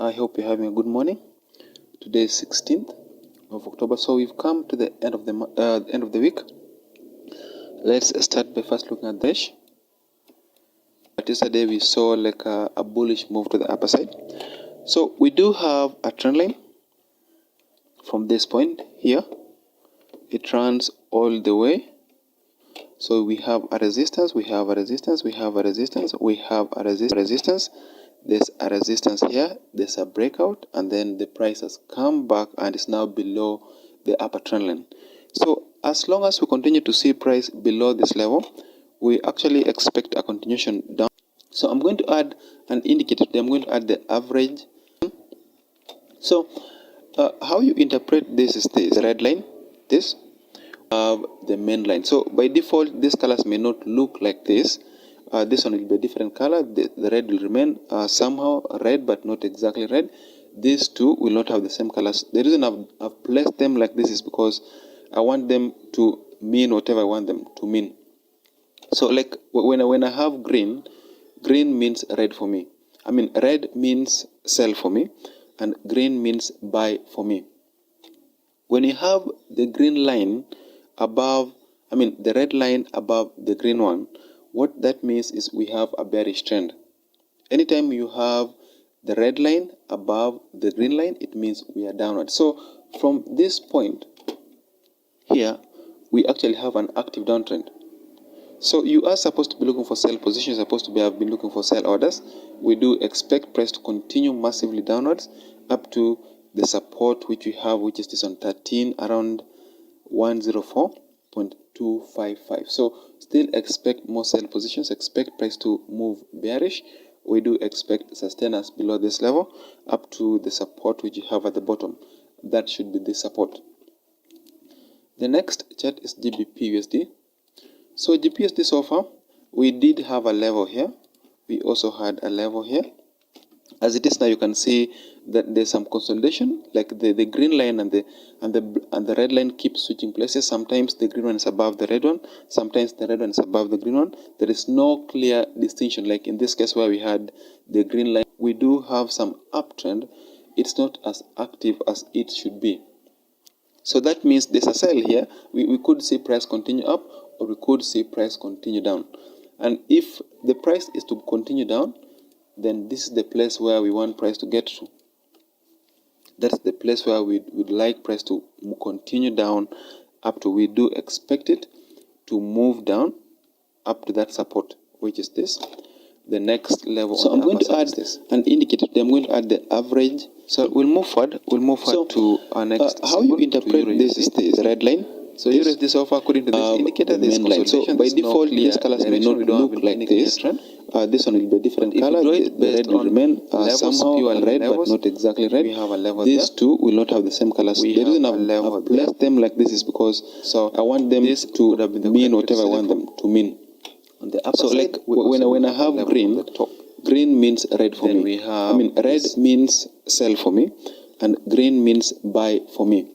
I hope you're having a good morning. Today is 16th of October, so we've come to the end of the week. Let's start by first looking at the dash. Yesterday we saw like a bullish move to the upper side. So we do have a trend line from this point here. It runs all the way. So we have a resistance, we have a resistance, we have a resistance, we have a resistance. There's a resistance here, there's a breakout, and then the price has come back and is now below the upper trend line. So as long as we continue to see price below this level, we actually expect a continuation down. So I'm going to add an indicator. I'm going to add the average. So how you interpret this is this red line, this the main line. So by default, these colors may not look like this. This one will be a different color. The red will remain somehow red, but not exactly red. These two will not have the same colors. The reason I've placed them like this is because I want them to mean whatever I want them to mean. So like when I have green, green means red for me. I mean red means sell for me, and green means buy for me. When you have the green line above, the red line above the green one, what that means is we have a bearish trend. Anytime you have the red line above the green line, it means we are downward. So from this point here, we actually have an active downtrend. So you are supposed to be looking for sell positions, supposed to have been looking for sell orders. We do expect price to continue massively downwards up to the support which we have, which is this on 13 around 104.255. So still expect more sell positions, expect price to move bearish. We do expect sustenance below this level up to the support which you have at the bottom. That should be the support. The next chart is GBP/USD. So GBP/USD so far, we did have a level here. We also had a level here. As it is now, you can see that there's some consolidation, like the green line and the red line keep switching places. Sometimes the green one is above the red one, sometimes the red one is above the green one. There is no clear distinction, like in this case where we had the green line. We do have some uptrend. It's not as active as it should be. So that means there's a sell here. We could see price continue up, or we could see price continue down. And if the price is to continue down, then this is the place where we want price to get to. That's the place where we would like price to continue down up to. We do expect it to move down up to that support, which is this, the next level. So I'm going to add an indicator. I'm going to add the average. So we'll move forward. To our next. How you interpret this is this red line. So USD so far, according to this indicator, this line. So by default, these colors may not look like this. This one will be a different color. The red will remain somehow red, but not exactly red. We have a level. These two will not have the same colors. The reason I've placed them like this is because I want them to mean whatever I want them to mean. On the upper side, like when I have green, green means red for me. Red means sell for me, and green means buy for me.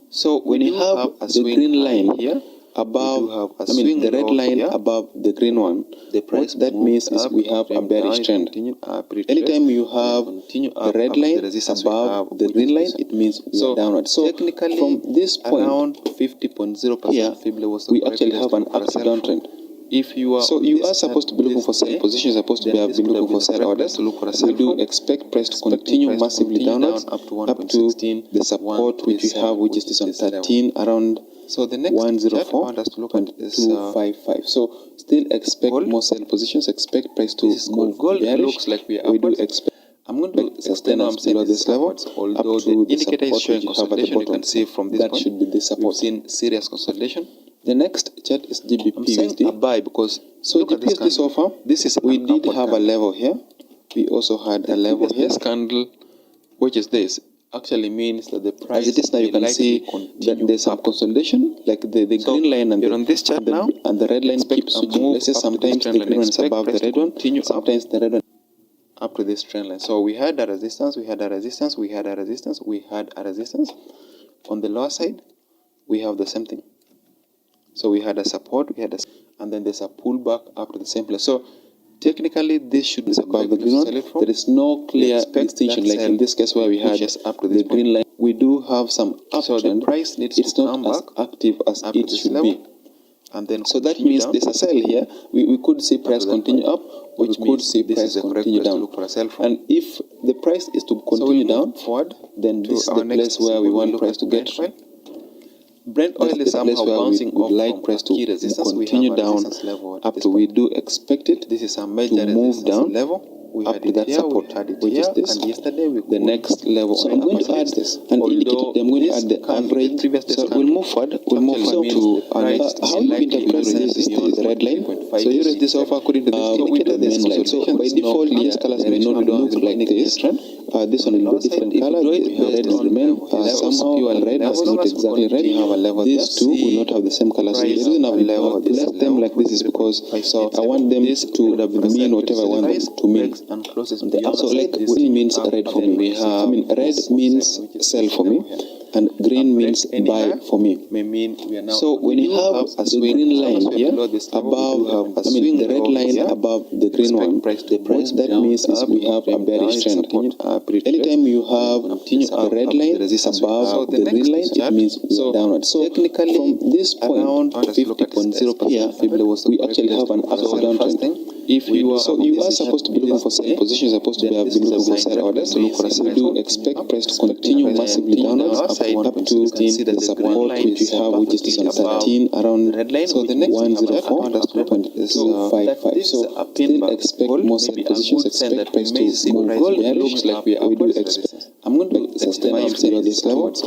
So when you have the green line here above, the red line above the green one, the price that means is we have a bearish trend. Anytime you have the red line above the green line, it means we are downward. So technically, from this point around 50.0% here, we actually have an active downtrend. If you are supposed to be looking for sell positions, supposed to have been looking for sell orders. We do expect price to continue massively downwards up to the support which we have, which is this on 13 around. So the next 104.255. So still expect more sell positions. Expect price to move bearish. Looks like we do expect. I'm going to sustain below this level, although the indicator is showing consolidation. You can see from this point, should be the support. We've seen serious consolidation. The next chart is GBP/USD. A buy because GBP/USD so far, we did have a level here. We also had a level here. This candle, which is this, actually means that the price, as it is now, you can see that there's some consolidation, like the green line and on this chart now, and the red line keeps switching places. Sometimes the green one is above the red one, sometimes the red one up to this trend line. So we had a resistance, we had a resistance, we had a resistance, we had a resistance. On the lower side, we have the same thing. So we had a support, and then there's a pullback up to the same place. So Technically, this should be above the green one. There is no clear distinction, like in this case where we had the green line. We do have some uptrend. So the price needs to come back as active as it should be. And then so that means there's a sell here. We could see price continue up, which we could see price continue down. And if the price is to continue down forward, then this is the place where we want price to get. Brent oil is somehow bouncing off like price to continue down up to we do expect it. This is a major to move down level. We up to that support, which is this. And yesterday we the next level. So I'm going to add this an indicator. I'm going to add the average. So we'll move forward. We'll move forward to how you interpret this is the red line. So you raise this off according to this indicator. The main line. So by default, these colors may not look like this. This one will be different color. The red will remain somehow red is not exactly red. These two will not have the same color. So the reason I've left them like this is because I want them to mean whatever I want them to mean. So like green means red for me. Red means sell for me, and green means buy for me. So when you have a green line here above, the red line above the green one, what that means is we have a bearish trend. Anytime you have a red line above the green line, it means we are downward. So technically, from this point, 50.0 here, we actually have an upside downtrend. If you are supposed to be looking for sell positions, supposed to have been looking for sell orders. We do expect price to continue massively downwards up to the support which we have, which is 13 around. So the next 104.055. So still expect more sell positions. Expect price to move bearish like we do expect. I'm going to sustain upside at this level up to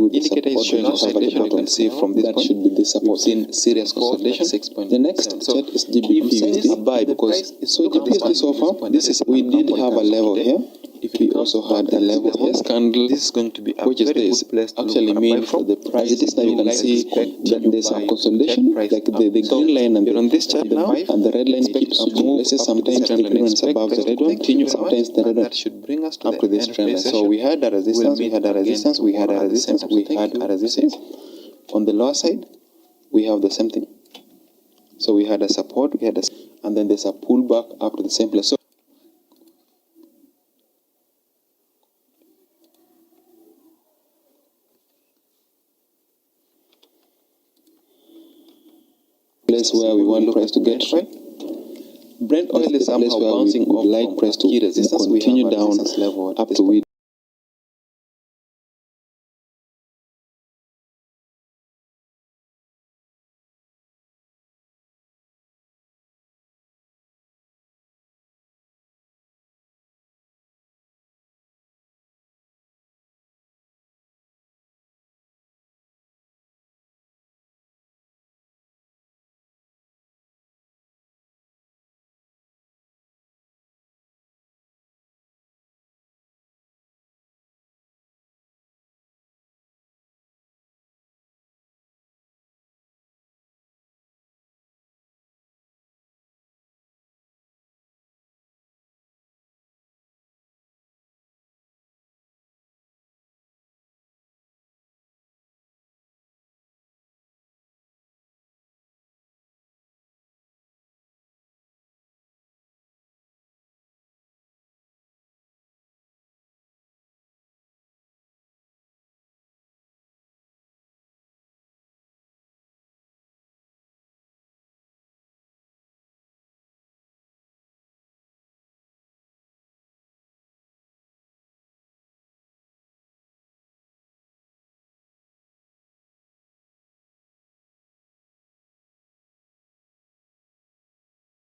the support showing us at the bottom. See from this that should be the support. In serious consolidation. The next chart is GBP buy because so GBP so far this is we did have a level here. If we also had a level here, candle, this is going to be which is this actually means the price. It is now you can see that there's a consolidation, like the green line and on this chart now, and the red line keeps moving. Sometimes the green one is above the red one, sometimes the red one should bring us up to this trend line. So we had a resistance, we had a resistance, we had a resistance, we had a resistance. On the lower side, we have the same thing. So we had a support, we had a, and then there's a pullback up to the same place. So place where we want price to get right. Brent oil is somehow bouncing off like price to continue down up to